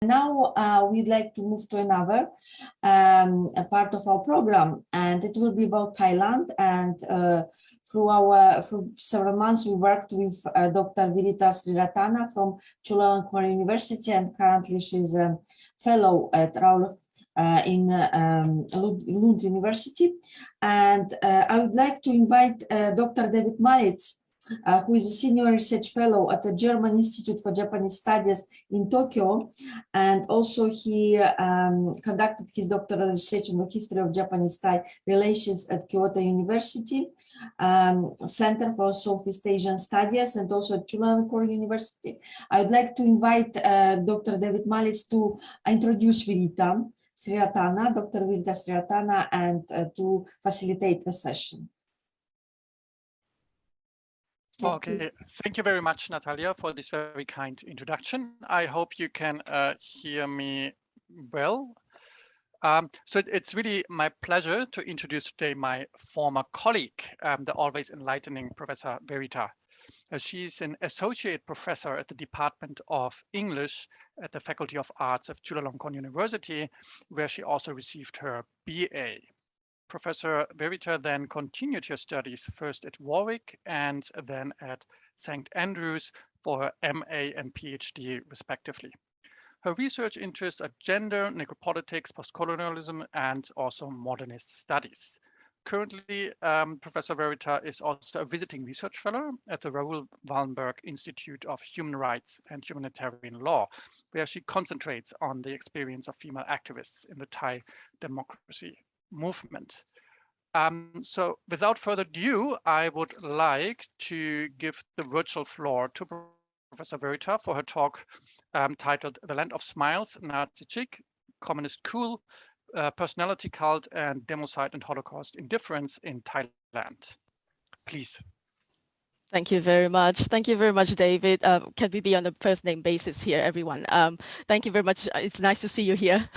Now we'd like to move to another a part of our program, and it will be about Thailand. And through several months, we worked with Dr. Verita Sriratana from Chulalongkorn University, and currently she's a fellow at Raoul in Lund University. And I would like to invite Dr. David Malitz, who is a senior research fellow at the German Institute for Japanese Studies in Tokyo. And also he conducted his doctoral research on the history of Japanese-Thai relations at Kyoto University, Center for Southeast Asian Studies, and also at Chulalongkorn University. I would like to invite Dr. David Malitz to introduce Verita Sriratana, Dr. Verita Sriratana, and to facilitate the session. Okay, thank you very much, Natalia, for this very kind introduction. I hope you can hear me well. So it's really my pleasure to introduce today my former colleague, the always enlightening Professor Verita. She's an associate professor at the Department of English at the Faculty of Arts of Chulalongkorn University, where she also received her BA. Professor Verita then continued her studies first at Warwick and then at St. Andrews for her MA and PhD respectively. Her research interests are gender, necropolitics, postcolonialism, and also modernist studies. Currently, Professor Verita is also a visiting research fellow at the Raoul Wallenberg Institute of Human Rights and Humanitarian Law, where she concentrates on the experience of female activists in the Thai democracy movement. So without further ado, I would like to give the virtual floor to Professor Verita for her talk titled The Land of Smiles, Nazi Chic, Communist Cool, Personality Cult, and Democide and Holocaust Indifference in Thailand. Please. Thank you very much. Thank you very much, David. Can we be on a first name basis here, everyone? Thank you very much. It's nice to see you here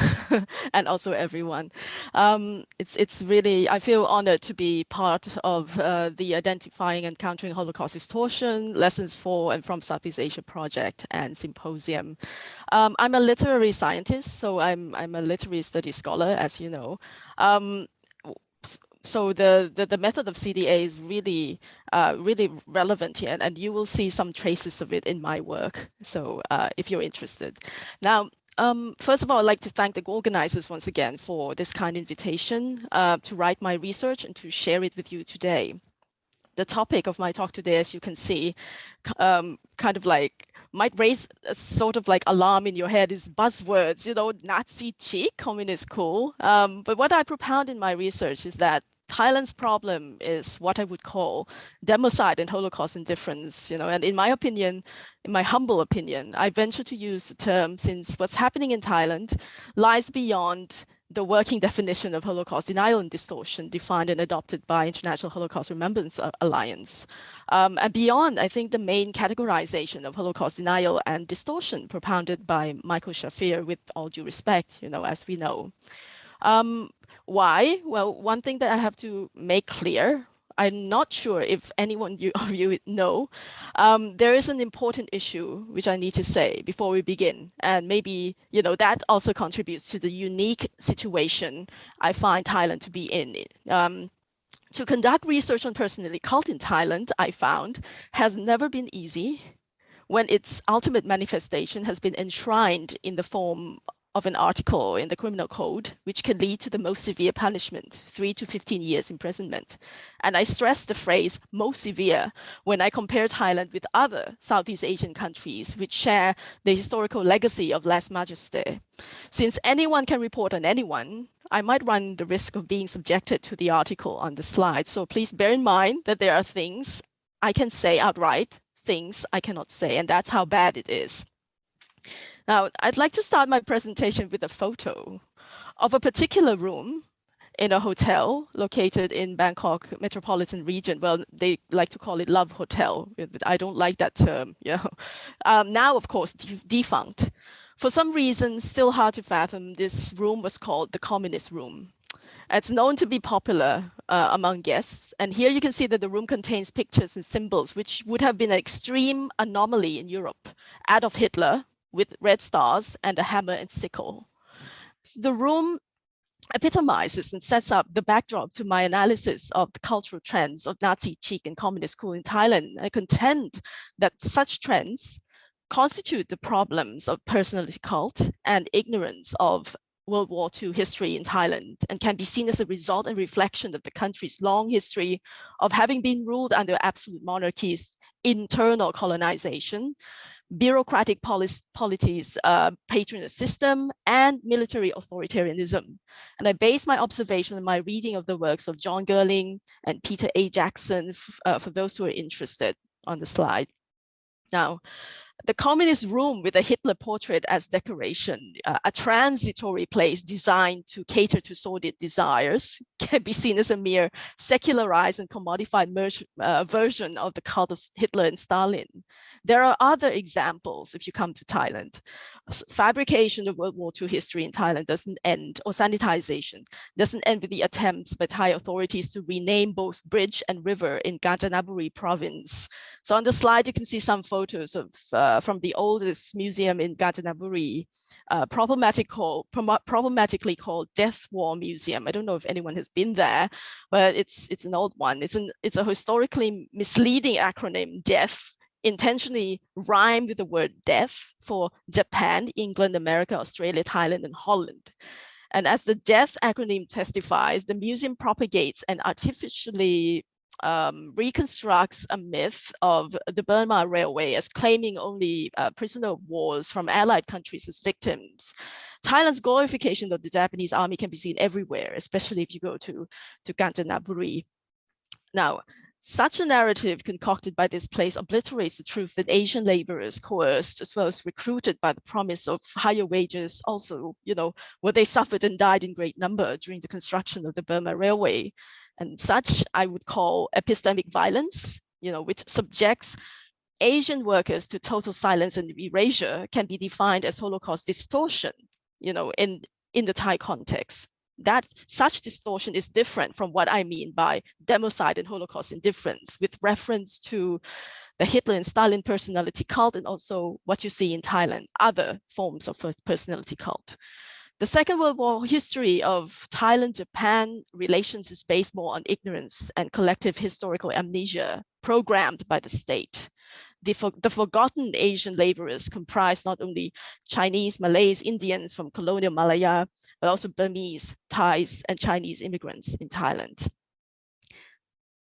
and also everyone. It's really, I feel honored to be part of the Identifying and Countering Holocaust Distortion, Lessons for and from Southeast Asia project and Symposium. I'm a literary scientist, so I'm a literary studies scholar, as you know. So the method of CDA is really relevant here, and you will see some traces of it in my work. So if you're interested. Now, first of all, I'd like to thank the organizers once again for this kind invitation to write my research and to share it with you today. The topic of my talk today, as you can see, kind of like might raise a sort of like alarm in your head, is buzzwords, you know, Nazi chic, communist cool. But what I propound in my research is that Thailand's problem is what I would call democide and Holocaust indifference, you know, and in my opinion, in my humble opinion, I venture to use the term since what's happening in Thailand lies beyond the working definition of Holocaust denial and distortion defined and adopted by International Holocaust Remembrance Alliance. And beyond, I think, the main categorization of Holocaust denial and distortion propounded by Michael Shafir, with all due respect, you know, as we know. Why? Well, one thing that I have to make clear, I'm not sure if anyone of you know, there is an important issue which I need to say before we begin. And maybe, you know, that also contributes to the unique situation I find Thailand to be in. To conduct research on personality cult in Thailand, I found, has never been easy when its ultimate manifestation has been enshrined in the form of an article in the criminal code, which can lead to the most severe punishment, 3 to 15 years imprisonment. And I stress the phrase most severe when I compare Thailand with other Southeast Asian countries which share the historical legacy of lèse majesté. Since anyone can report on anyone, I might run the risk of being subjected to the article on the slide. So please bear in mind that there are things I can say outright, things I cannot say, and that's how bad it is. Now, I'd like to start my presentation with a photo of a particular room in a hotel located in Bangkok metropolitan region. Well, they like to call it Love Hotel, but I don't like that term. You know. Now, of course, defunct. For some reason, still hard to fathom, this room was called the Communist Room. It's known to be popular among guests. And here you can see that the room contains pictures and symbols, which would have been an extreme anomaly in Europe. Adolf Hitler, with red stars and a hammer and sickle. The room epitomizes and sets up the backdrop to my analysis of the cultural trends of Nazi, Chic, and communist school in Thailand. I contend that such trends constitute the problems of personality cult and ignorance of World War II history in Thailand, and can be seen as a result and reflection of the country's long history of having been ruled under absolute monarchies, internal colonization, bureaucratic polities, patronage system, and military authoritarianism. And I base my observation on my reading of the works of John Gerling and Peter A. Jackson, for those who are interested on the slide. Now, the communist room with a Hitler portrait as decoration, a transitory place designed to cater to sordid desires, can be seen as a mere secularized and commodified version of the cult of Hitler and Stalin. There are other examples if you come to Thailand. Fabrication of World War II history in Thailand doesn't end, or sanitization doesn't end with the attempts by Thai authorities to rename both bridge and river in Kanchanaburi province. So on the slide, you can see some photos of from the oldest museum in Kanchanaburi, problematically called Death War Museum. I don't know if anyone has been there, but it's an old one. It's a historically misleading acronym, DEAF, intentionally rhymed with the word death for Japan, England, America, Australia, Thailand, and Holland. And as the DEAF acronym testifies, the museum propagates and artificially reconstructs a myth of the Burma Railway as claiming only prisoner of wars from allied countries as victims. Thailand's glorification of the Japanese army can be seen everywhere, especially if you go to Kanchanaburi. Now, such a narrative concocted by this place obliterates the truth that Asian laborers coerced as well as recruited by the promise of higher wages also, where they suffered and died in great number during the construction of the Burma Railway. And such I would call epistemic violence, which subjects Asian workers to total silence and erasure, can be defined as Holocaust distortion, in the Thai context. That such distortion is different from what I mean by democide and Holocaust indifference, with reference to the Hitler and Stalin personality cult, and also what you see in Thailand, other forms of personality cult. The Second World War history of Thailand-Japan relations is based more on ignorance and collective historical amnesia programmed by the state. The forgotten Asian laborers comprise not only Chinese, Malays, Indians from colonial Malaya, but also Burmese, Thais, and Chinese immigrants in Thailand.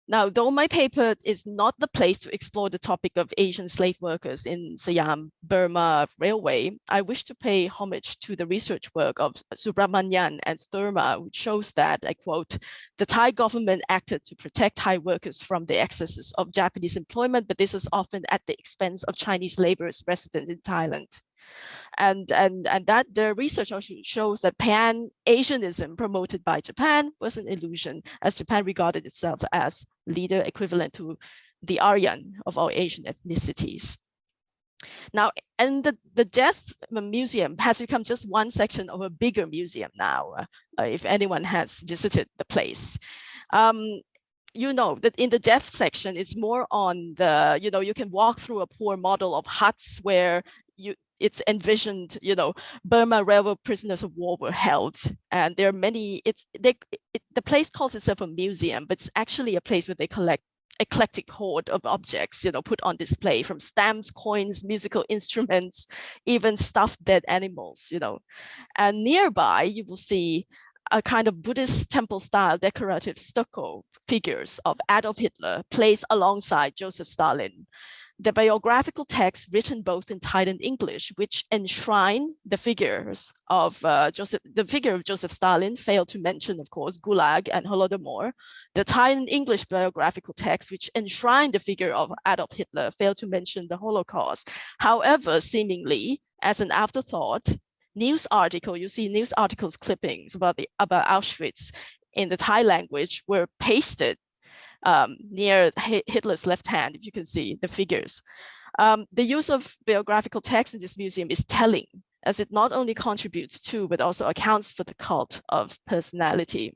Now, though my paper is not the place to explore the topic of Asian slave workers in Siam Burma Railway, I wish to pay homage to the research work of Subramanian and Sturma, which shows that, I quote, the Thai government acted to protect Thai workers from the excesses of Japanese employment, but this was often at the expense of Chinese laborers resident in Thailand. And that the research also shows that Pan-Asianism promoted by Japan was an illusion, as Japan regarded itself as leader equivalent to the Aryan of all Asian ethnicities. Now, and the Death Museum has become just one section of a bigger museum now, if anyone has visited the place. You know that in the death section, it's more on the, you can walk through a poor model of huts where it's envisioned, Burma railroad prisoners of war were held, and there are many. The place calls itself a museum, but it's actually a place where they collect eclectic hoard of objects, put on display, from stamps, coins, musical instruments, even stuffed dead animals, And nearby, you will see a kind of Buddhist temple-style decorative stucco figures of Adolf Hitler placed alongside Joseph Stalin. The biographical text written both in Thai and English, which enshrine the figures of Joseph Stalin, failed to mention, of course, Gulag and Holodomor. The Thai and English biographical text, which enshrine the figure of Adolf Hitler, failed to mention the Holocaust. However, seemingly, as an afterthought, news articles clippings about Auschwitz in the Thai language were pasted near Hitler's left hand, if you can see the figures. The use of biographical text in this museum is telling, as it not only contributes to, but also accounts for the cult of personality.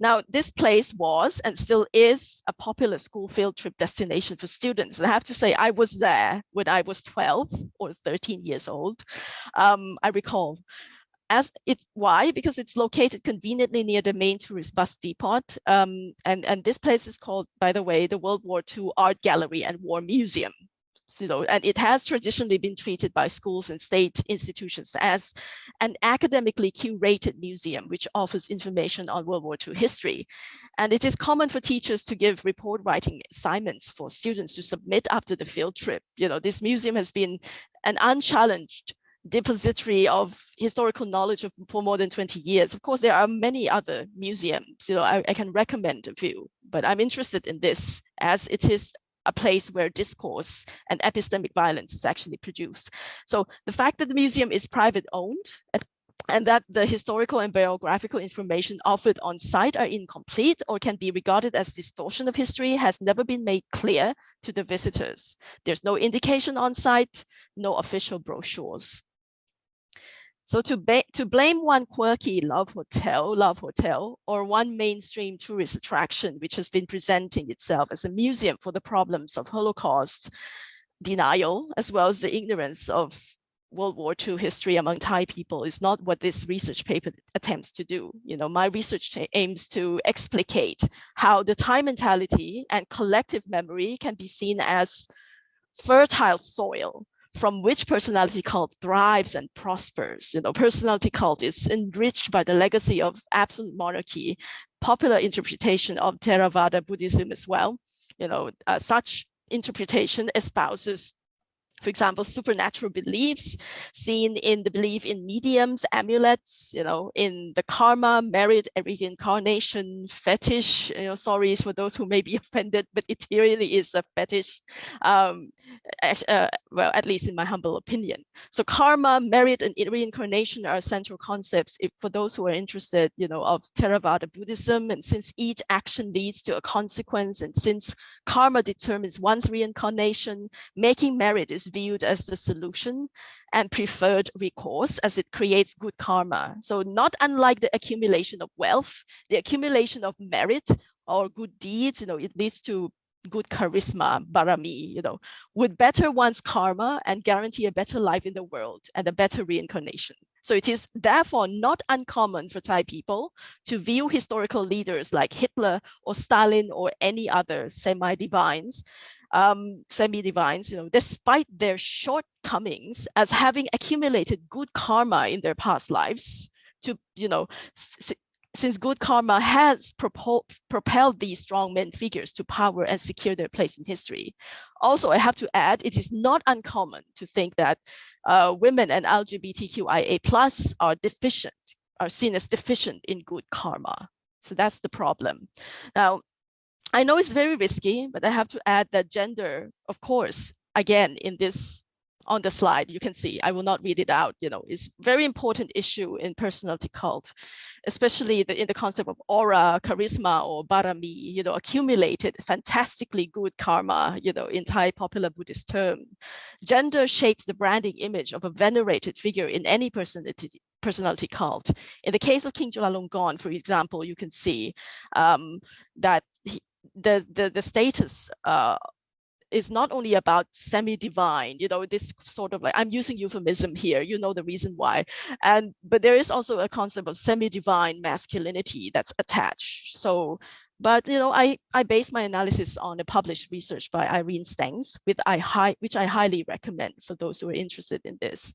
Now, this place was and still is a popular school field trip destination for students. And I have to say, I was there when I was 12 or 13 years old. I recall. Why? Because it's located conveniently near the main tourist bus depot. And this place is called, by the way, the World War II Art Gallery and War Museum. So, and it has traditionally been treated by schools and state institutions as an academically curated museum, which offers information on World War II history. And it is common for teachers to give report writing assignments for students to submit after the field trip. This museum has been an unchallenged depository of historical knowledge for more than 20 years. Of course, there are many other museums, I can recommend a few, but I'm interested in this as it is a place where discourse and epistemic violence is actually produced. So the fact that the museum is private owned and that the historical and biographical information offered on site are incomplete or can be regarded as distortion of history has never been made clear to the visitors. There's no indication on site, no official brochures. So to blame one quirky love hotel, or one mainstream tourist attraction, which has been presenting itself as a museum for the problems of Holocaust denial, as well as the ignorance of World War II history among Thai people, is not what this research paper attempts to do. My research aims to explicate how the Thai mentality and collective memory can be seen as fertile soil from which personality cult thrives and prospers. Personality cult is enriched by the legacy of absolute monarchy, popular interpretation of Theravada Buddhism as well. Such interpretation espouses, for example, supernatural beliefs seen in the belief in mediums, amulets, in the karma, merit, and reincarnation, fetish. Sorry for those who may be offended, but it really is a fetish. Well, at least in my humble opinion. So karma, merit, and reincarnation are central concepts for those who are interested, of Theravada Buddhism. And since each action leads to a consequence, and since karma determines one's reincarnation, making merit is viewed as the solution and preferred recourse as it creates good karma. So not unlike the accumulation of wealth, the accumulation of merit or good deeds, it leads to good charisma, barami, would better one's karma and guarantee a better life in the world and a better reincarnation. So it is therefore not uncommon for Thai people to view historical leaders like Hitler or Stalin or any other semi-divines, despite their shortcomings, as having accumulated good karma in their past lives. Since good karma has propelled these strong men figures to power and secure their place in history. Also, I have to add, it is not uncommon to think that women and LGBTQIA+ are seen as deficient in good karma. So that's the problem. Now, I know it's very risky, but I have to add that gender, of course, again, on the slide, you can see, I will not read it out, is a very important issue in personality cult, especially in the concept of aura, charisma, or barami, accumulated fantastically good karma, in Thai popular Buddhist term. Gender shapes the branding image of a venerated figure in any personality cult. In the case of King Chulalongkorn, for example, you can see that the status is not only about semi-divine, this sort of like, I'm using euphemism here, the reason why. But there is also a concept of semi-divine masculinity that's attached. So, but I base my analysis on a published research by Irene Stengs, which I highly recommend for those who are interested in this.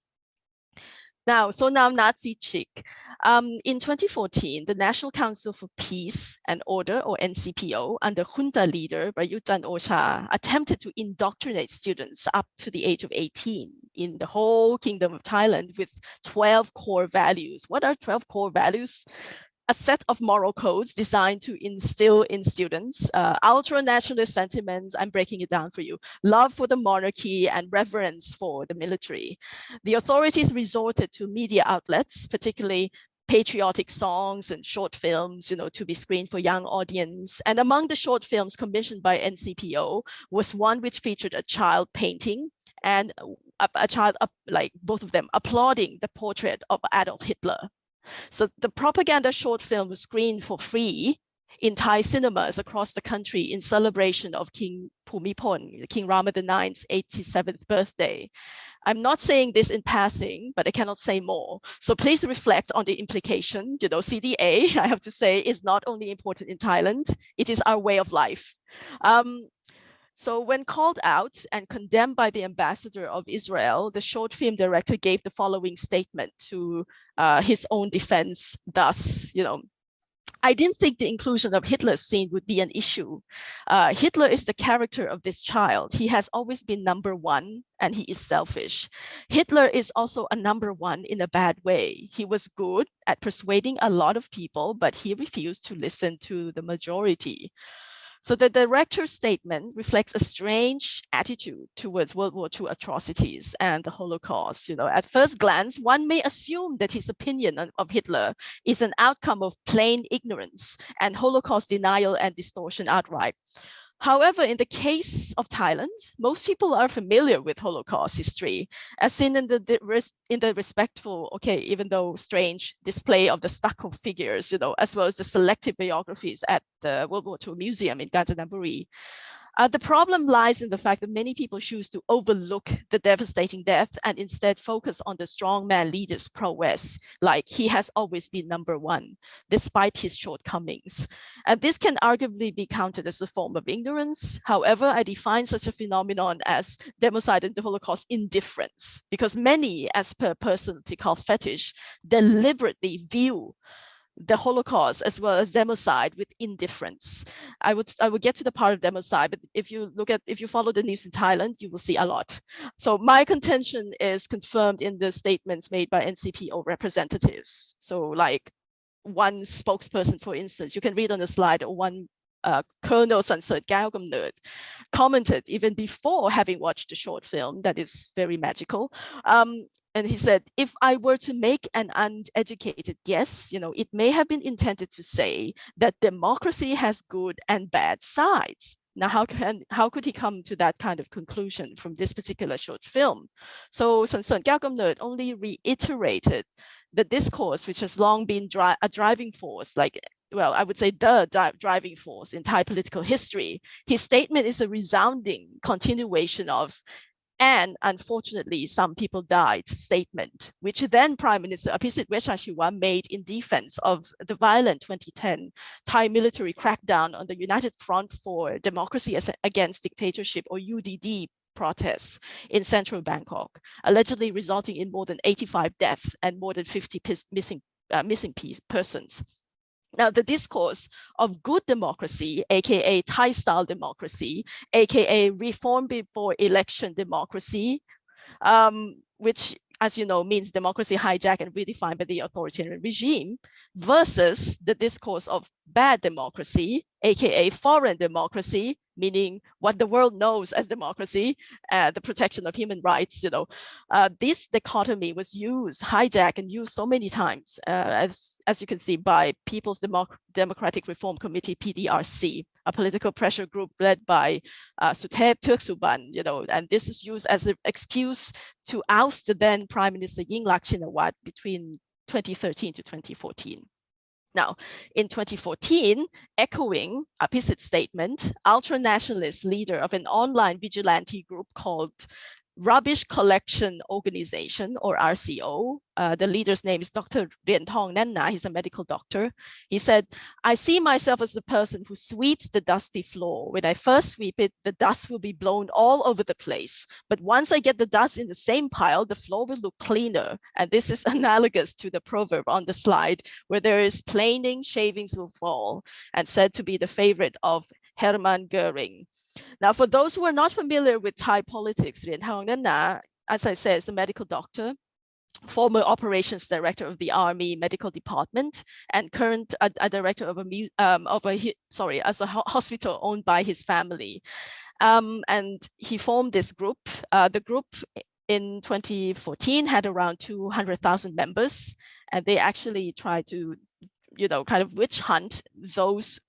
Now Nazi Chic. In 2014, the National Council for Peace and Order, or NCPO, under junta leader Prayut Chan-o-cha, attempted to indoctrinate students up to the age of 18 in the whole Kingdom of Thailand with 12 core values. What are 12 core values? A set of moral codes designed to instill in students ultra-nationalist sentiments. I'm breaking it down for you. Love for the monarchy and reverence for the military. The authorities resorted to media outlets, particularly patriotic songs and short films, to be screened for young audience. And among the short films commissioned by NCPO was one which featured a child painting and a child, like both of them, applauding the portrait of Adolf Hitler. So the propaganda short film was screened for free in Thai cinemas across the country in celebration of King Bhumibol, King Rama IX's 87th birthday. I'm not saying this in passing, but I cannot say more. So please reflect on the implication. You know, CDA, I have to say, is not only important in Thailand, it is our way of life. So when called out and condemned by the ambassador of Israel, the short film director gave the following statement to his own defense. Thus, you know, I didn't think the inclusion of Hitler's scene would be an issue. Hitler is the character of this child. He has always been number one, and he is selfish. Hitler is also a number one in a bad way. He was good at persuading a lot of people, but he refused to listen to the majority. So the director's statement reflects a strange attitude towards World War II atrocities and the Holocaust. You know, at first glance, one may assume that his opinion of Hitler is an outcome of plain ignorance and Holocaust denial and distortion outright. However, in the case of Thailand, most people are familiar with Holocaust history, as seen in the respectful, okay, even though strange, display of the stucco figures, you know, as well as the selective biographies at the World War II Museum in Kanchanaburi. The problem lies in the fact that many people choose to overlook the devastating death and instead focus on the strongman leader's prowess, like he has always been number one, despite his shortcomings. And this can arguably be counted as a form of ignorance. However, I define such a phenomenon as Democide and the Holocaust indifference, because many, as per personal fetish, deliberately view the Holocaust as well as Democide with indifference. I would get to the part of Democide, but if you follow the news in Thailand, you will see a lot. So my contention is confirmed in the statements made by NCPO representatives. So like one spokesperson, for instance, you can read on the slide, one Colonel Sansert Gaogamnerd commented even before having watched the short film that is very magical. And he said, if I were to make an uneducated guess, you know, it may have been intended to say that democracy has good and bad sides. Now, how could he come to that kind of conclusion from this particular short film? So Sansert Gaogamnerd only reiterated the discourse, which has long been a driving force, like, well, I would say the driving force in Thai political history. His statement is a resounding continuation of, and unfortunately, some people died statement, which then Prime Minister Abhisit Vejjajiva made in defense of the violent 2010 Thai military crackdown on the United Front for Democracy Against Dictatorship, or UDD, protests in central Bangkok, allegedly resulting in more than 85 deaths and more than 50 missing persons. Now, the discourse of good democracy, aka Thai-style democracy, aka reform before election democracy, which, as you know, means democracy hijacked and redefined by the authoritarian regime, versus the discourse of bad democracy, aka foreign democracy, meaning what the world knows as democracy, the protection of human rights. You know, this dichotomy was hijacked and used so many times, as you can see, by People's Democratic Reform Committee, PDRC, a political pressure group led by Suthep Thaugsuban. You know, and this is used as an excuse to oust the then Prime Minister Yingluck Shinawatra between 2013 to 2014. Now, in 2014, echoing Abhisit's statement, ultra-nationalist leader of an online vigilante group called Rubbish Collection Organization, or RCO, the leader's name is Dr. Rientong Nanna, he's a medical doctor. He said, I see myself as the person who sweeps the dusty floor. When I first sweep it, the dust will be blown all over the place. But once I get the dust in the same pile, the floor will look cleaner. And this is analogous to the proverb on the slide, where there is planing, shavings will fall, and said to be the favorite of Hermann Goering. Now, for those who are not familiar with Thai politics, Rientong Nanna, as I said, is a medical doctor, former operations director of the Army Medical Department, and current a director of a hospital owned by his family. And he formed this group. The group in 2014 had around 200,000 members, and they actually tried to, you know, kind of witch hunt those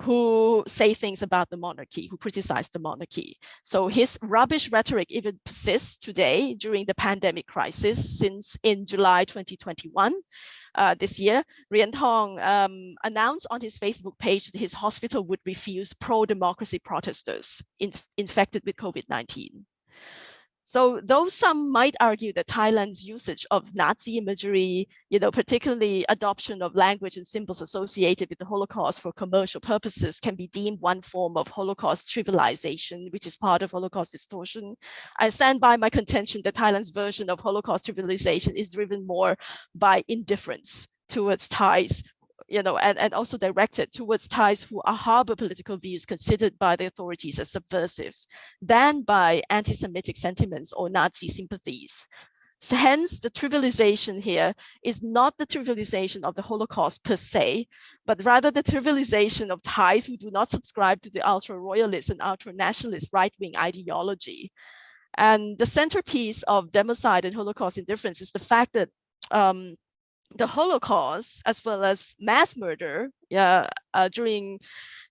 who say things about the monarchy, who criticize the monarchy. So his rubbish rhetoric even persists today during the pandemic crisis, since in July 2021, this year, Rien Thong announced on his Facebook page that his hospital would refuse pro-democracy protesters infected with COVID-19. So though some might argue that Thailand's usage of Nazi imagery, particularly adoption of language and symbols associated with the Holocaust for commercial purposes, can be deemed one form of Holocaust trivialization, which is part of Holocaust distortion, I stand by my contention that Thailand's version of Holocaust trivialization is driven more by indifference towards Thais, and also directed towards Thais who harbor political views considered by the authorities as subversive, than by anti-Semitic sentiments or Nazi sympathies. So hence, the trivialization here is not the trivialization of the Holocaust per se, but rather the trivialization of Thais who do not subscribe to the ultra-royalist and ultra-nationalist right-wing ideology. And the centerpiece of Democide and Holocaust Indifference is the fact that the Holocaust, as well as mass murder during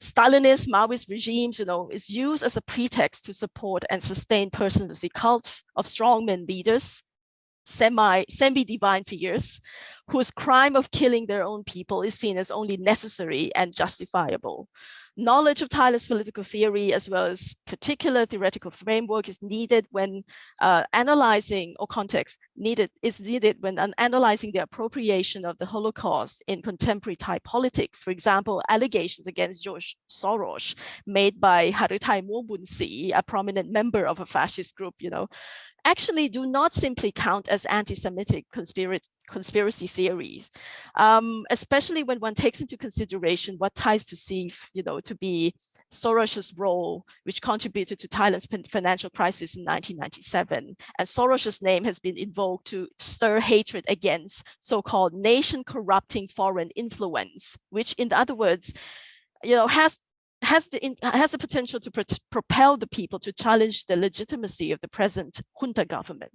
Stalinist, Maoist regimes, is used as a pretext to support and sustain personality cults of strongmen leaders, semi-divine figures, whose crime of killing their own people is seen as only necessary and justifiable. Knowledge of Thailand's political theory, as well as particular theoretical framework, is needed when analyzing, or context is needed when analyzing the appropriation of the Holocaust in contemporary Thai politics. For example, allegations against George Soros made by Haritai Muobunsi, a prominent member of a fascist group, actually do not simply count as anti-Semitic conspiracy theories, especially when one takes into consideration what Thais perceive, to be Soros's role, which contributed to Thailand's financial crisis in 1997. And Soros's name has been invoked to stir hatred against so-called nation-corrupting foreign influence, which, in other words, has the potential to propel the people to challenge the legitimacy of the present junta government.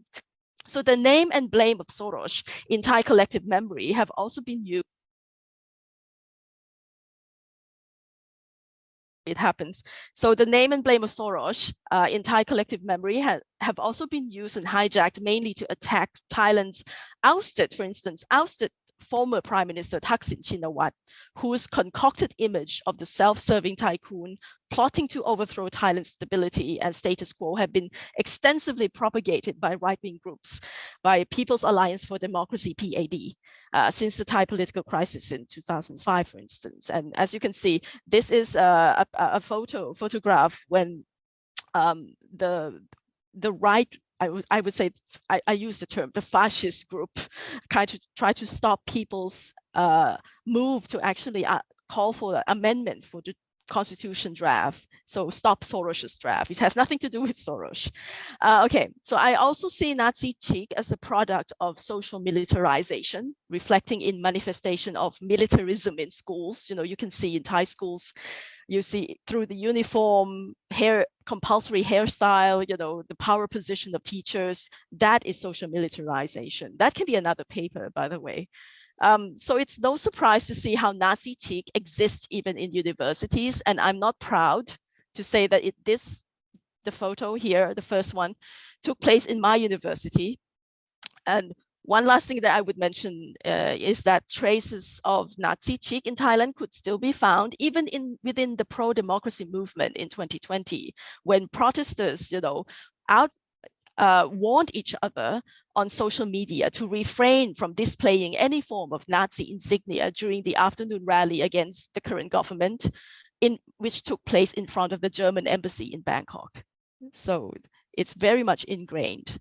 So the name and blame of Soros in Thai collective memory have also been used. It happens. So the name and blame of Soros in Thai collective memory have also been used and hijacked mainly to attack Thailand's ousted former Prime Minister Thaksin Shinawatra, whose concocted image of the self-serving tycoon plotting to overthrow Thailand's stability and status quo have been extensively propagated by right-wing groups, by People's Alliance for Democracy, PAD, since the Thai political crisis in 2005, for instance. And as you can see, this is a photograph when the right, I would say, I use the term, the fascist group, try to stop people's move to actually call for an amendment for the constitution draft. So stop Soros's draft. It has nothing to do with Soros. Okay, so I also see Nazi Chic as a product of social militarization, reflecting in manifestation of militarism in schools. You can see in Thai schools, you see through the uniform, compulsory hairstyle, the power position of teachers, that is social militarization. That can be another paper, by the way. So it's no surprise to see how Nazi Chic exists even in universities. And I'm not proud to say that the photo here, the first one, took place in my university. And one last thing that I would mention is that traces of Nazi Chic in Thailand could still be found even within the pro-democracy movement in 2020, when protesters, warned each other on social media to refrain from displaying any form of Nazi insignia during the afternoon rally against the current government, which took place in front of the German embassy in Bangkok. So it's very much ingrained.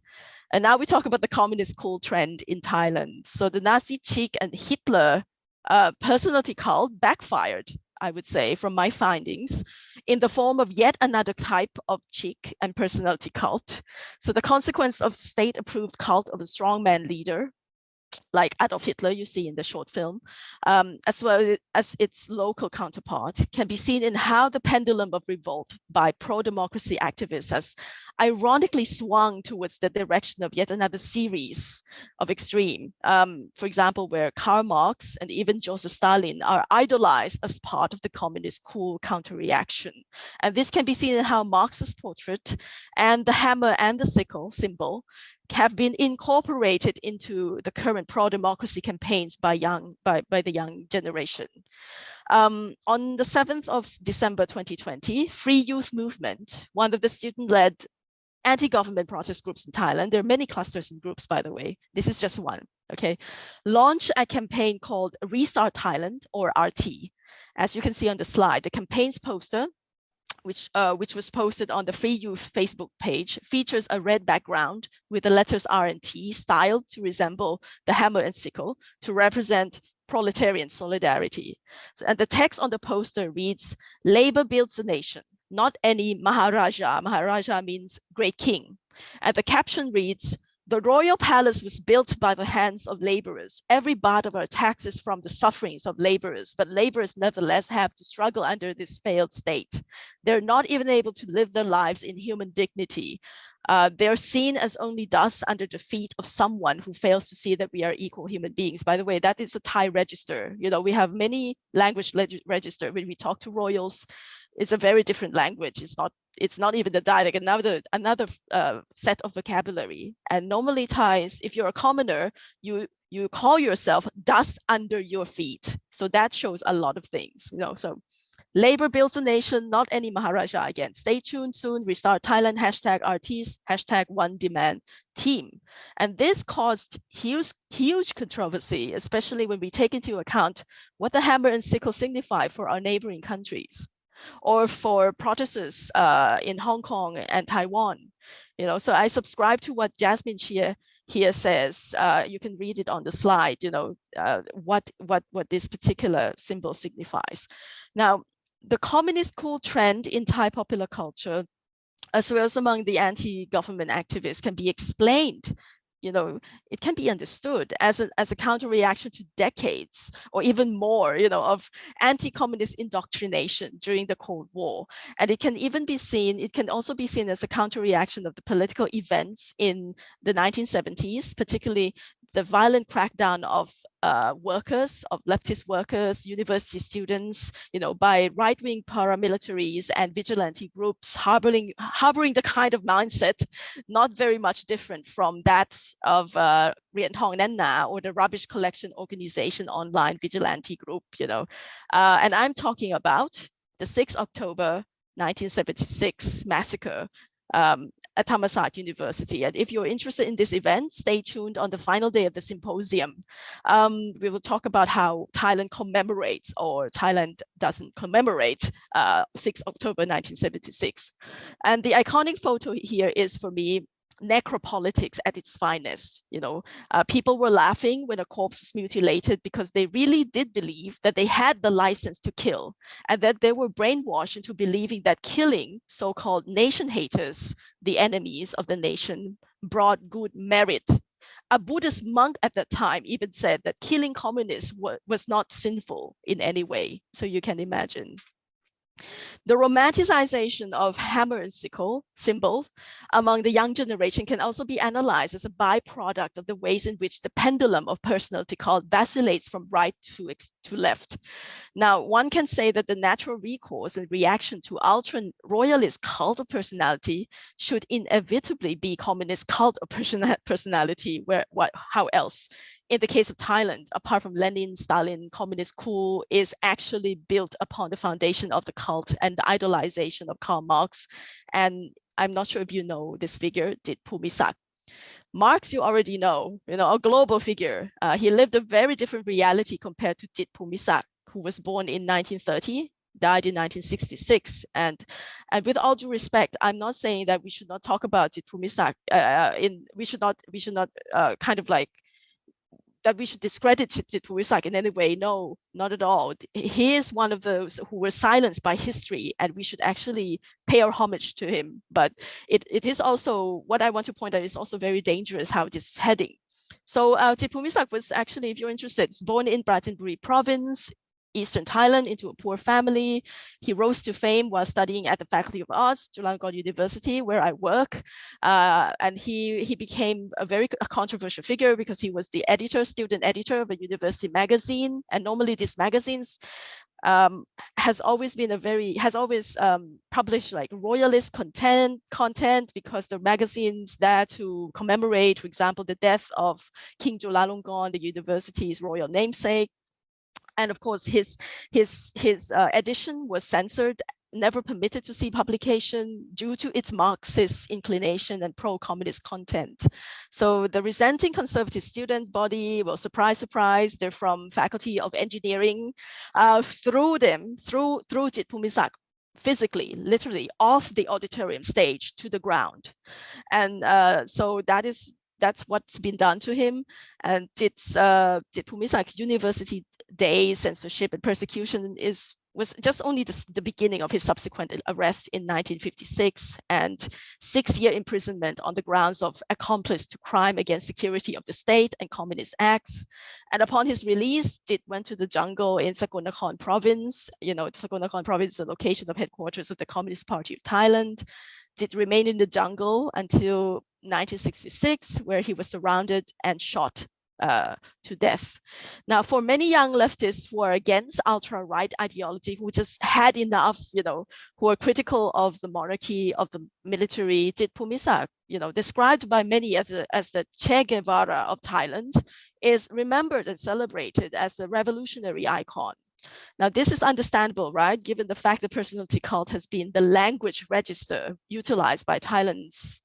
And now we talk about the communist cool trend in Thailand. So the Nazi Chic and Hitler personality cult backfired, I would say, from my findings, in the form of yet another type of Chic and personality cult. So the consequence of state-approved cult of a strongman leader, like Adolf Hitler you see in the short film, as well as its local counterpart, can be seen in how the pendulum of revolt by pro-democracy activists has ironically swung towards the direction of yet another series of extreme. For example, where Karl Marx and even Joseph Stalin are idolized as part of the communist cool counter-reaction. And this can be seen in how Marx's portrait and the hammer and the sickle symbol have been incorporated into the current pro-democracy campaigns by the young generation. On the 7th of December 2020, Free Youth Movement, one of the student-led anti-government protest groups in Thailand, there are many clusters and groups, by the way, this is just one, okay, launched a campaign called Restart Thailand, or RT. As you can see on the slide, the campaign's poster, which was posted on the Free Youth Facebook page, features a red background with the letters R and T styled to resemble the hammer and sickle to represent proletarian solidarity. And the text on the poster reads, "Labor builds a nation, not any Maharaja." Maharaja means great king. And the caption reads, "The royal palace was built by the hands of laborers. Every baht of our taxes from the sufferings of laborers, but laborers nevertheless have to struggle under this failed state. They're not even able to live their lives in human dignity. They're seen as only dust under the feet of someone who fails to see that we are equal human beings." By the way, that is a Thai register. You know, we have many language register. When we talk to royals, it's a very different language. It's not even the dialect, another set of vocabulary. And normally Thais, if you're a commoner, you call yourself dust under your feet. So that shows a lot of things, you know. So labor builds a nation, not any Maharaja. Again, stay tuned soon. Restart Thailand, #RTs, #OneDemandTeam. And this caused huge controversy, especially when we take into account what the hammer and sickle signify for our neighboring countries, or for protesters in Hong Kong and Taiwan. You know, so I subscribe to what Jasmine Chia here says. You can read it on the slide, you know, what this particular symbol signifies. Now, the communist cool trend in Thai popular culture, as well as among the anti-government activists, can be explained, you know, it can be understood as a counter-reaction to decades or even more, you know, of anti-communist indoctrination during the Cold War. And it can also be seen as a counter-reaction of the political events in the 1970s, particularly the violent crackdown of workers, of leftist workers, university students, you know, by right-wing paramilitaries and vigilante groups harboring the kind of mindset not very much different from that of Rien Thong Nan Na, or the rubbish collection organization online vigilante group, you know. And I'm talking about the 6th October 1976 massacre at Democide University. And if you're interested in this event, stay tuned on the final day of the symposium. We will talk about how Thailand commemorates, or Thailand doesn't commemorate 6 October 1976. And the iconic photo here is, for me, necropolitics at its finest. You know, people were laughing when a corpse was mutilated because they really did believe that they had the license to kill, and that they were brainwashed into believing that killing so-called nation haters, the enemies of the nation, brought good merit. A Buddhist monk at that time even said that killing communists was not sinful in any way. So you can imagine. The romanticization of hammer and sickle symbols among the young generation can also be analyzed as a byproduct of the ways in which the pendulum of personality cult vacillates from right to left. Now, one can say that the natural recourse and reaction to ultra-royalist cult of personality should inevitably be communist cult of personality, how else? In the case of Thailand, apart from Lenin, Stalin, communist coup is actually built upon the foundation of the cult and the idolization of Karl Marx. And I'm not sure if you know this figure, Dit Pumisak. Marx, you already know, a global figure. He lived a very different reality compared to Dit Pumisak, who was born in 1930, died in 1966. And with all due respect, I'm not saying that we should not talk about Dit Pumisak. We should not that we should discredit Dit Pumisak in any way. No, not at all. He is one of those who were silenced by history, and we should actually pay our homage to him. But it is also, what I want to point out, is also very dangerous how it is heading. So Dit Pumisak was actually, if you're interested, born in Pratinburi province, Eastern Thailand, into a poor family. He rose to fame while studying at the Faculty of Arts, Chulalongkorn University, where I work. And he became a very controversial figure because he was the student editor of a university magazine. And normally these magazines has always published like royalist content because the magazines there to commemorate, for example, the death of King Chulalongkorn, the university's royal namesake. And of course, his edition was censored, never permitted to see publication due to its Marxist inclination and pro-communist content. So the resenting conservative student body, well, surprise, surprise, they're from Faculty of Engineering, threw Jit Pumisak physically, literally off the auditorium stage to the ground. And so that's what's been done to him. And Jit Pumisak's university days, censorship and persecution was just only the beginning of his subsequent arrest in 1956 and 6-year imprisonment on the grounds of accomplice to crime against security of the state and communist acts. And upon his release, Jit went to the jungle in Sakonnakhon province. Sakonnakhon province is the location of headquarters of the Communist Party of Thailand. Jit remained in the jungle until 1966, where he was surrounded and shot to death. Now, for many young leftists who are against ultra-right ideology, who just had enough, who are critical of the monarchy, of the military, Jit Pumisak, described by many as the Che Guevara of Thailand, is remembered and celebrated as a revolutionary icon. Now, this is understandable, right? Given the fact that personality cult has been the language register utilized by Thailand's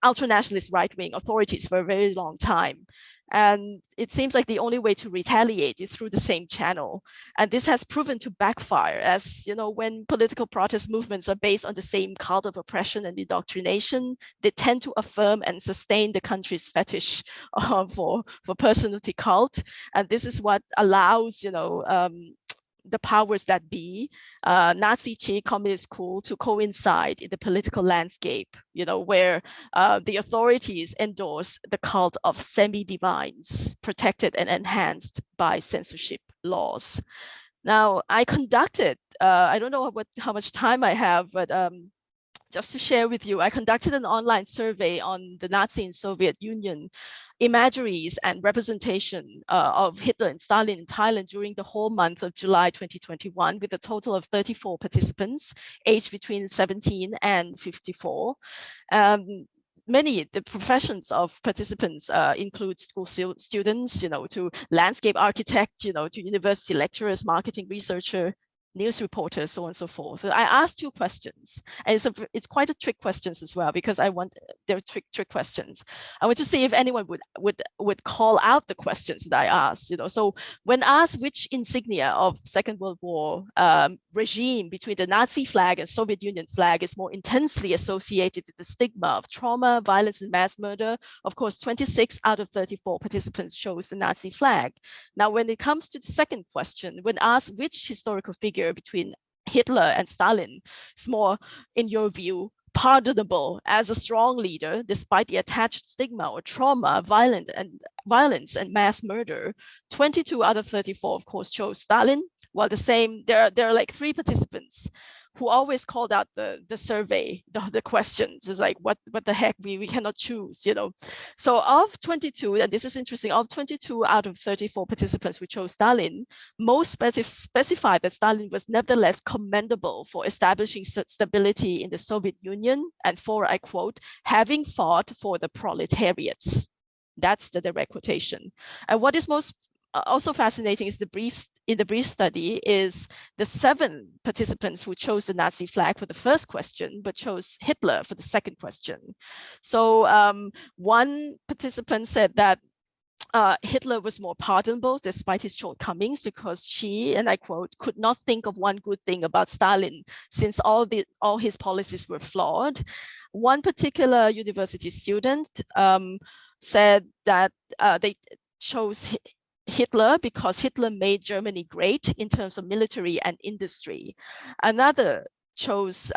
ultranationalist right-wing authorities for a very long time. And it seems like the only way to retaliate is through the same channel. And this has proven to backfire, as when political protest movements are based on the same cult of oppression and indoctrination, they tend to affirm and sustain the country's fetish for personality cult. And this is what allows, the powers that be, Nazi Chic, communist cool, to coincide in the political landscape, where the authorities endorse the cult of semi-divines, protected and enhanced by censorship laws. Now, I conducted, I don't know how much time I have, but just to share with you, I conducted an online survey on the Nazi and Soviet Union imageries and representation of Hitler and Stalin in Thailand during the whole month of July 2021, with a total of 34 participants aged between 17 and 54. The professions of participants include school students, to landscape architect, to university lecturers, marketing researcher, news reporters, so on and so forth. I asked 2 questions, and it's quite a trick questions as well, because they're trick questions. I want to see if anyone would call out the questions that I asked. So when asked which insignia of Second World War regime between the Nazi flag and Soviet Union flag is more intensely associated with the stigma of trauma, violence, and mass murder, of course, 26 out of 34 participants chose the Nazi flag. Now, when it comes to the second question, when asked which historical figure between Hitler and Stalin is more, in your view, pardonable as a strong leader despite the attached stigma or trauma, violence and mass murder, 22 out of 34 of course chose Stalin, while there are like 3 participants who always called out the survey, the questions. It's like, what the heck, we cannot choose, So of 22, and this is interesting, of 22 out of 34 participants who chose Stalin, most specified that Stalin was nevertheless commendable for establishing stability in the Soviet Union and for, I quote, having fought for the proletariats. That's the direct quotation. And what is most also fascinating is in the brief study is the 7 participants who chose the Nazi flag for the first question, but chose Hitler for the second question. So one participant said that Hitler was more pardonable despite his shortcomings because she, and I quote, could not think of one good thing about Stalin since all his policies were flawed. One particular university student said that they chose Hitler because Hitler made Germany great in terms of military and industry. Another chose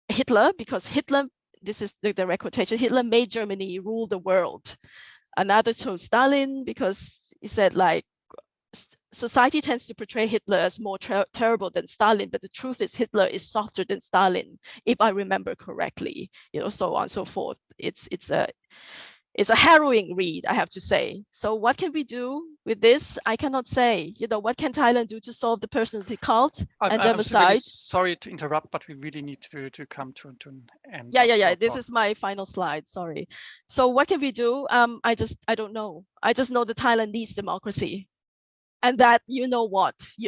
Hitler because Hitler, this is the direct quotation, Hitler made Germany rule the world. Another chose Stalin because he said, like, society tends to portray Hitler as more terrible than Stalin, but the truth is Hitler is softer than Stalin, if I remember correctly, so on and so forth. it's a harrowing read, I have to say. So what can we do with this? I cannot say. What can Thailand do to solve the personality cult and I'm really democide? sorry to interrupt, but we really need to come to an end. Yeah. This is my final slide. Sorry. So what can we do? I don't know. I just know that Thailand needs democracy, and that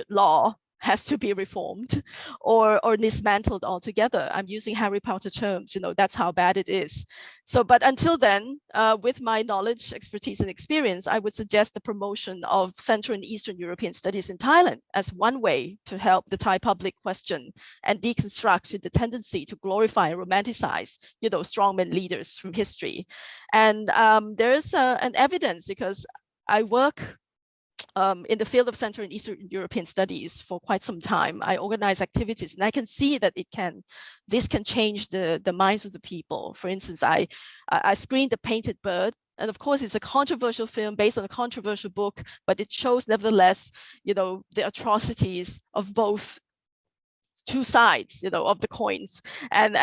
law has to be reformed or dismantled altogether. I'm using Harry Potter terms, that's how bad it is. So, but until then, with my knowledge, expertise, and experience, I would suggest the promotion of Central and Eastern European studies in Thailand as one way to help the Thai public question and deconstruct the tendency to glorify and romanticize, strongman leaders from history. And there's an evidence, because I work in the field of Central and Eastern European studies for quite some time. I organize activities, and I can see that this can change the minds of the people. For instance, I screened The Painted Bird, and of course, it's a controversial film based on a controversial book, but it shows nevertheless, the atrocities of both two sides, of the coins. And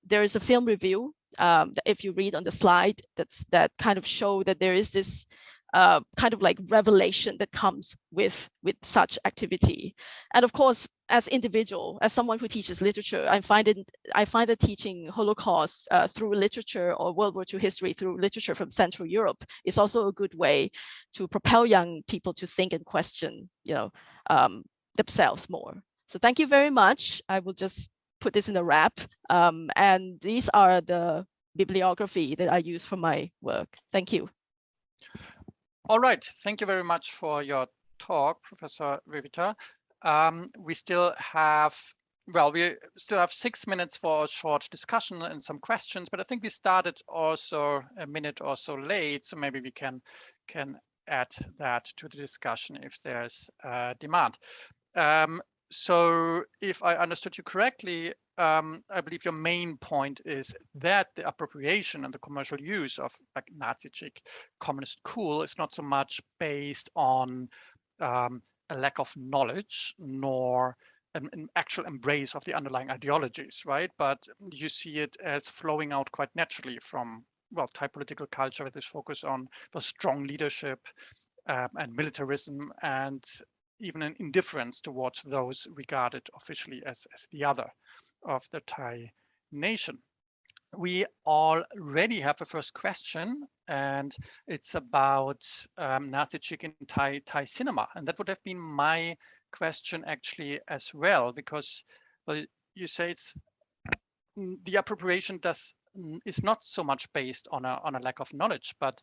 there is a film review. If you read on the slide, that kind of show that there is this kind of like revelation that comes with such activity. And of course, as someone who teaches literature, I find that teaching Holocaust through literature, or World War II history through literature from Central Europe, is also a good way to propel young people to think and question, themselves more. So thank you very much. I will just put this in a wrap. And these are the bibliography that I use for my work. Thank you. All right, thank you very much for your talk, Professor Verita. We still have 6 minutes for a short discussion and some questions, but I think we started also a minute or so late, so maybe we can add that to the discussion if there's demand. So if I understood you correctly, I believe your main point is that the appropriation and the commercial use of like Nazi chic, communist cool is not so much based on a lack of knowledge nor an actual embrace of the underlying ideologies, right? But you see it as flowing out quite naturally from, Thai political culture with this focus on the strong leadership and militarism, and even an indifference towards those regarded officially as the other of the Thai nation. We already have a first question, and it's about Nazi chic in Thai cinema. And that would have been my question actually as well, because you say it's the appropriation is not so much based on a lack of knowledge, but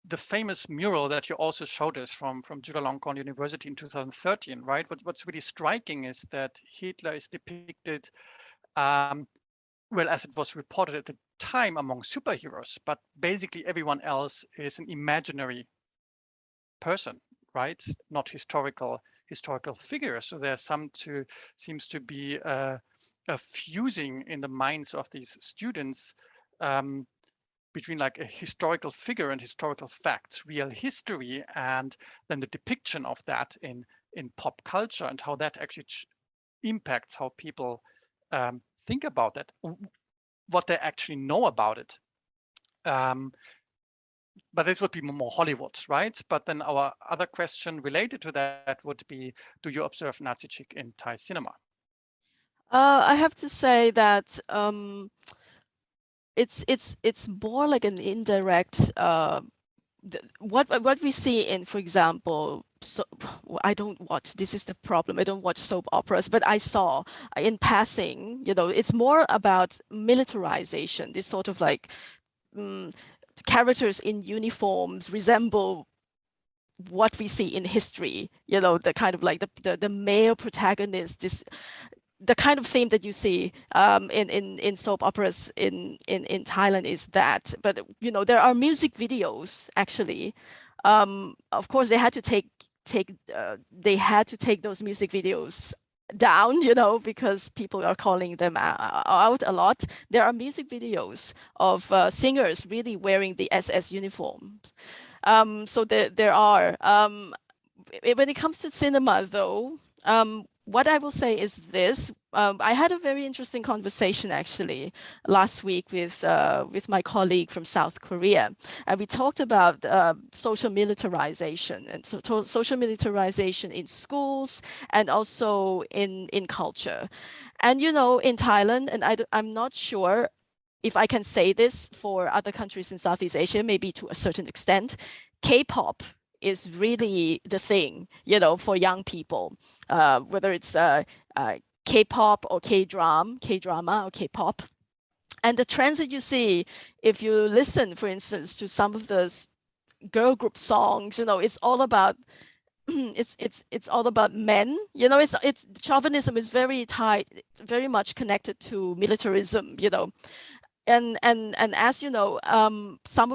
the famous mural that you also showed us from Chulalongkorn University in 2013, right? What's really striking is that Hitler is depicted, as it was reported at the time, among superheroes, but basically everyone else is an imaginary person, right? Not historical figure. So there's seems to be a fusing in the minds of these students between like a historical figure and historical facts, real history, and then the depiction of that in pop culture, and how that actually impacts how people think about that, what they actually know about it. But this would be more Hollywood, right? But then our other question related to that would be, do you observe Nazi chic in Thai cinema? I have to say that it's more like an indirect what we see in, for example, so I don't watch, this is the problem, I don't watch soap operas, but I saw in passing, it's more about militarization, this sort of like characters in uniforms resemble what we see in history, the kind of like the male protagonist, the kind of theme that you see in soap operas in Thailand is that. But there are music videos actually. Of course, they had to take those music videos down, because people are calling them out a lot. There are music videos of singers really wearing the SS uniforms. So there are. When it comes to cinema, though, what I will say is this. I had a very interesting conversation actually last week with my colleague from South Korea, and we talked about social militarization and social militarization in schools and also in culture. And in Thailand, and I'm not sure if I can say this for other countries in Southeast Asia, maybe to a certain extent, K-pop is really the thing, for young people, whether it's K-pop or K-drama or K-pop. And the trends that you see, if you listen, for instance, to some of the girl group songs, it's all about it's all about men. It's chauvinism is very tied, very much connected to militarism. And as you know,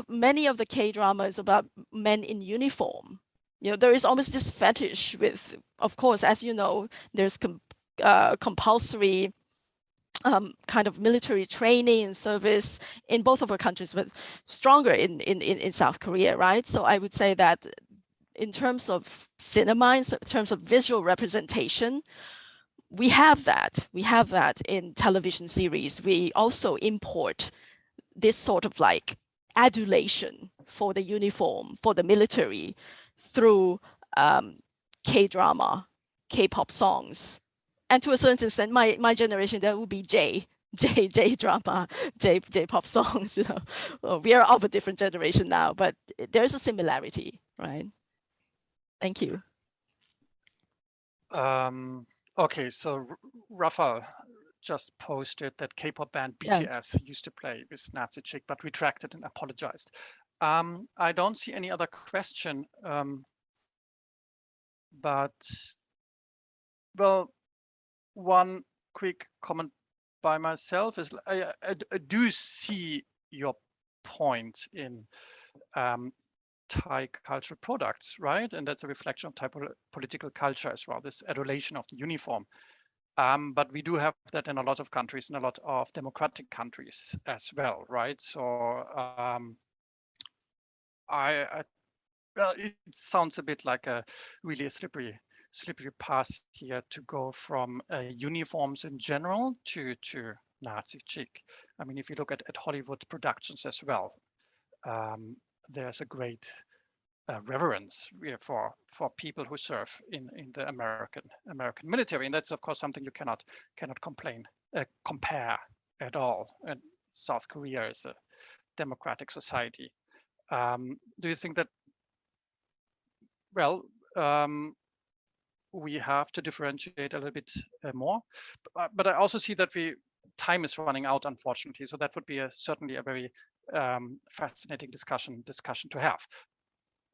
many of the K-drama is about men in uniform. There is almost this fetish with, of course, as you know, there's compulsory kind of military training and service in both of our countries, but stronger in South Korea, right? So I would say that in terms of cinema, in terms of visual representation, we have that. We have that in television series. We also import this sort of like adulation for the uniform, for the military, through K-drama, K-pop songs. And to a certain extent, my generation, that would be J-drama, J-pop songs. Well, we are of a different generation now, but there's a similarity, right? Thank you. Okay, so Rafa just posted that K-pop band BTS used to play with Nazi Chic, but retracted and apologized. I don't see any other question, but well, one quick comment by myself is I do see your point in Thai cultural products, right? And that's a reflection of Thai political culture as well, this adulation of the uniform. But we do have that in a lot of countries, in a lot of democratic countries as well, right? So well, it sounds a bit like a really slippery path here to go from uniforms in general to Nazi Chic. I mean, if you look at Hollywood productions as well, there's a great reverence for people who serve in the American military, and that's of course something you cannot compare at all. And South Korea is a democratic society. Do you think that, well, we have to differentiate a little bit more? But I also see that time is running out, unfortunately. So that would be certainly a very fascinating discussion to have.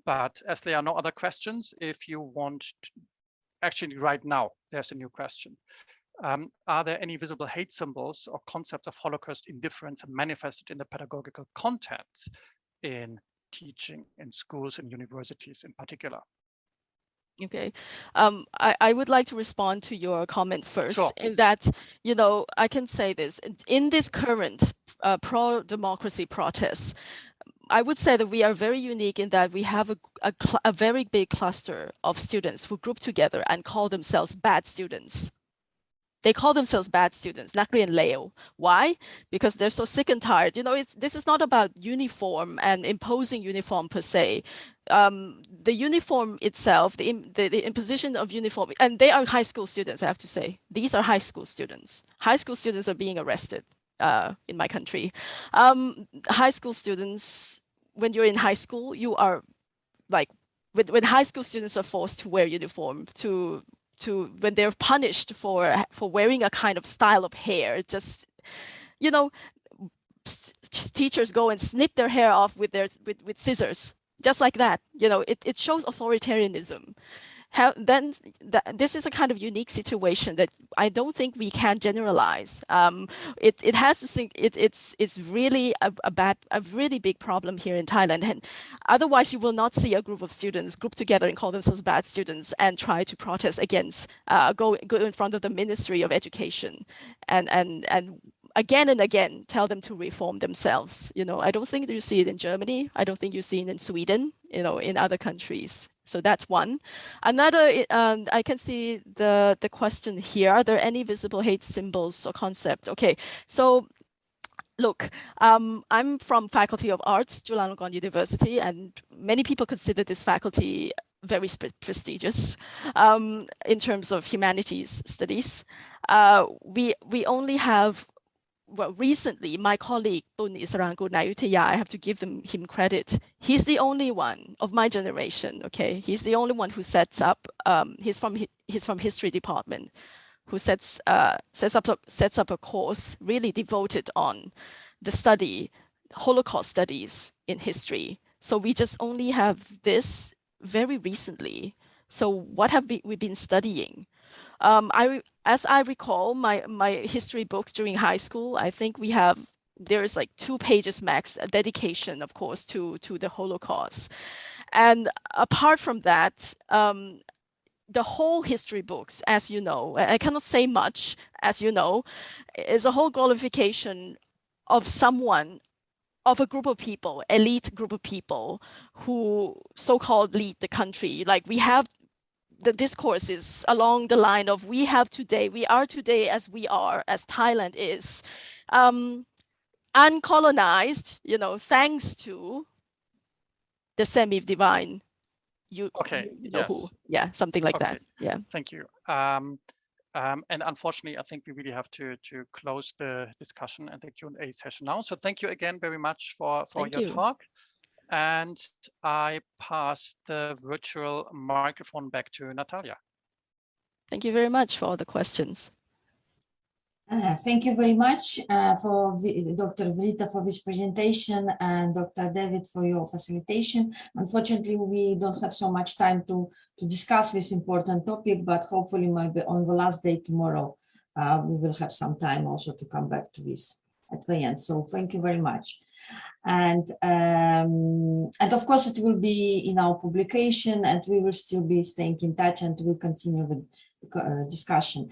But as there are no other questions, if you want to, actually right now, there's a new question. Are there any visible hate symbols or concepts of Holocaust indifference manifested in the pedagogical content in teaching in schools and universities in particular? Okay, I would like to respond to your comment first. Sure. In that, I can say this, in this current pro-democracy protests, I would say that we are very unique in that we have a very big cluster of students who group together and call themselves bad students. They call themselves bad students, Nakri and Leo. Why? Because they're so sick and tired. This is not about uniform and imposing uniform per se. The uniform itself, the imposition of uniform, and they are high school students, I have to say. These are high school students. High school students are being arrested in my country. High school students, when you're in high school, you are like, when high school students are forced to wear uniform, to when they're punished for wearing a kind of style of hair, just teachers go and snip their hair off with scissors, just like that. It shows authoritarianism. This is a kind of unique situation that I don't think we can generalize. It has this thing. It's really a really big problem here in Thailand, and otherwise you will not see a group of students group together and call themselves bad students and try to protest against go in front of the Ministry of Education and again and again tell them to reform themselves. I don't think you see it in Germany. I don't think you see it in Sweden. In other countries. So that's one. Another, I can see the question here. Are there any visible hate symbols or concepts? Okay, so look, I'm from Faculty of Arts, Chulalongkorn University, and many people consider this faculty very prestigious in terms of humanities studies. We only have, well, recently, my colleague, Tun Isarangu Nayutaya, I have to give him credit. He's the only one of my generation, okay? He's the only one who sets up, he's from history department, who sets up a course really devoted on the study, Holocaust studies in history. So we just only have this very recently. So what have we been studying? As I recall, my history books during high school, I think there's like 2 pages max, a dedication, of course, to the Holocaust. And apart from that, the whole history books, as you know, I cannot say much, as you know, is a whole glorification of someone, of a group of people, elite group of people who so-called lead the country. Like we have the discourse is along the line of we are today as we are, as Thailand is, uncolonized, thanks to the semi-divine. Okay. You know yes. who? Yeah, something like that. Yeah. Thank you. And unfortunately, I think we really have to close the discussion and the Q&A session now. So thank you again very much for your talk. And I pass the virtual microphone back to Natalia. Thank you very much for all the questions. Thank you very much for Dr. Verita for this presentation and Dr. David for your facilitation. Unfortunately, we don't have so much time to discuss this important topic, but hopefully maybe on the last day tomorrow, we will have some time also to come back to this at the end. So thank you very much. And of course, it will be in our publication and we will still be staying in touch and we'll continue with discussion.